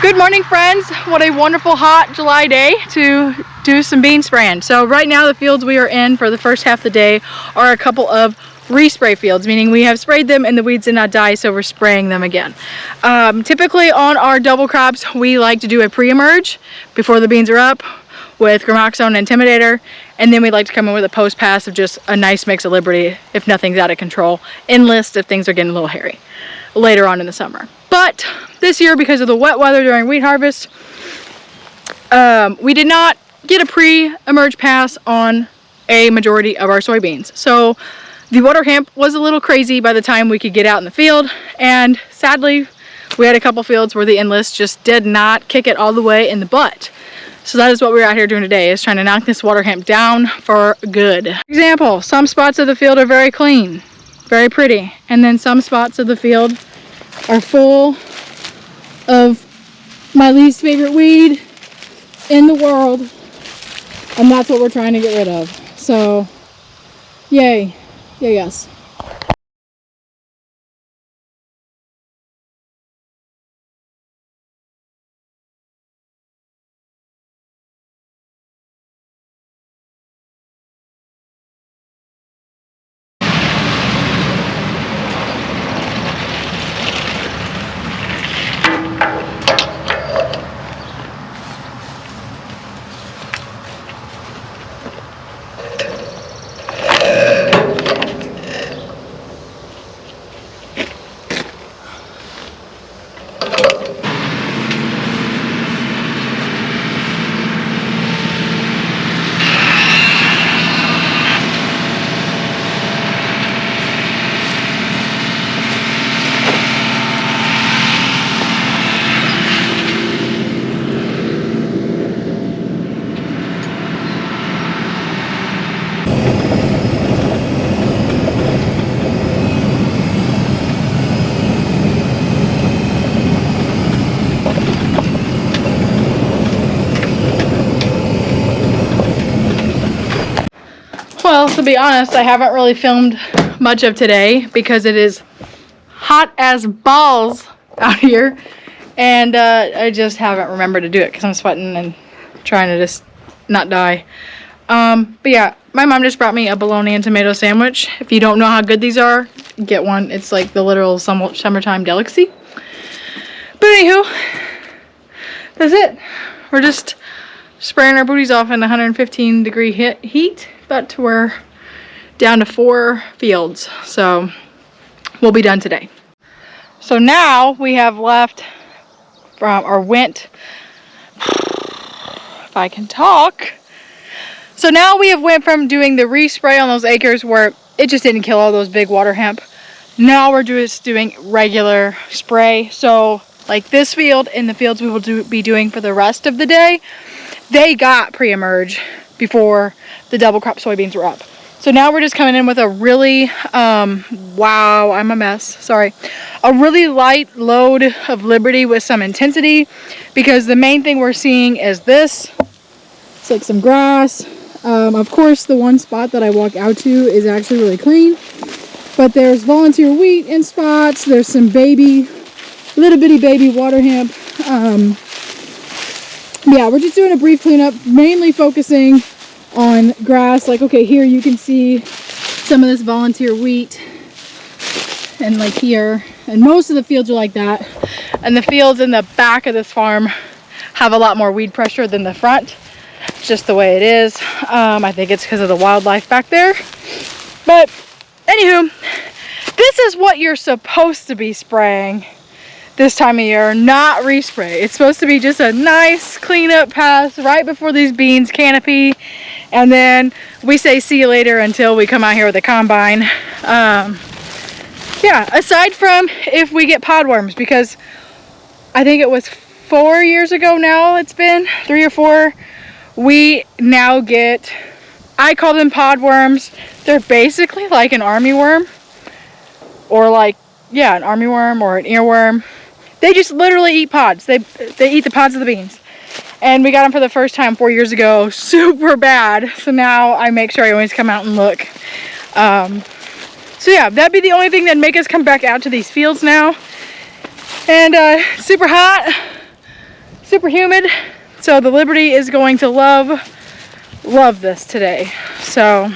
Good morning, friends. What a wonderful hot July day to do some bean spraying. So right now the fields we are in for the first half of the day are a couple of respray fields, meaning we have sprayed them and the weeds did not die, so we're spraying them again. Typically on our double crops we like to do a pre-emerge before the beans are up with Gramoxone and Intimidator, and then we like to come in with a post-pass of just a nice mix of Liberty if nothing's out of control, Enlist if things are getting a little hairy later on in the summer. But this year, because of the wet weather during wheat harvest, we did not get a pre-emerge pass on a majority of our soybeans. So the water hemp was a little crazy by the time we could get out in the field, and sadly we had a couple fields where the Enlist just did not kick it all the way in the butt. So that is what we're out here doing today, is trying to knock this water hemp down for good. For example, some spots of the field are very clean, very pretty, and then some spots of the field are full of my least favorite weed in the world, and that's what we're trying to get rid of. So yay, yes. Well, to be honest, I haven't really filmed much of today because it is hot as balls out here, and I just haven't remembered to do it because I'm sweating and trying to just not die. But yeah, my mom just brought me a bologna and tomato sandwich. If you don't know how good these are, get one. It's like the literal summertime delicacy. But anywho, that's it. We're just spraying our booties off in 115-degree heat, but we're down to 4 fields, so we'll be done today. So now we have left from, or went, if I can talk. So now we have went from doing the respray on those acres where it just didn't kill all those big water hemp. Now we're just doing regular spray. So like this field and the fields we will be doing for the rest of the day, they got pre-emerge before the double crop soybeans were up. So now we're just coming in with a really, wow, I'm a mess, sorry. A really light load of Liberty with some intensity, because the main thing we're seeing is this. It's like some grass. Of course, the one spot that I walk out to is actually really clean, but there's volunteer wheat in spots. There's some baby, little bitty baby water hemp. Yeah, we're just doing a brief cleanup, mainly focusing on grass. Like, okay, here you can see some of this volunteer wheat, and like here, and most of the fields are like that. And the fields in the back of this farm have a lot more weed pressure than the front. It's just the way it is. I think it's because of the wildlife back there. But anywho, this is what you're supposed to be spraying this time of year, not respray. It's supposed to be just a nice cleanup pass right before these beans canopy, and then we say see you later until we come out here with a combine. Yeah, aside from if we get podworms, because I think it was 4 years ago now, it's been 3 or 4, we now get, I call them podworms. They're basically like an armyworm, or like, yeah, an armyworm or an earworm. They just literally eat pods. They eat the pods of the beans. And we got them for the first time 4 years ago, super bad. So now I make sure I always come out and look. So yeah, that'd be the only thing that'd make us come back out to these fields now. And super hot. super humid. So the Liberty is going to love this today. So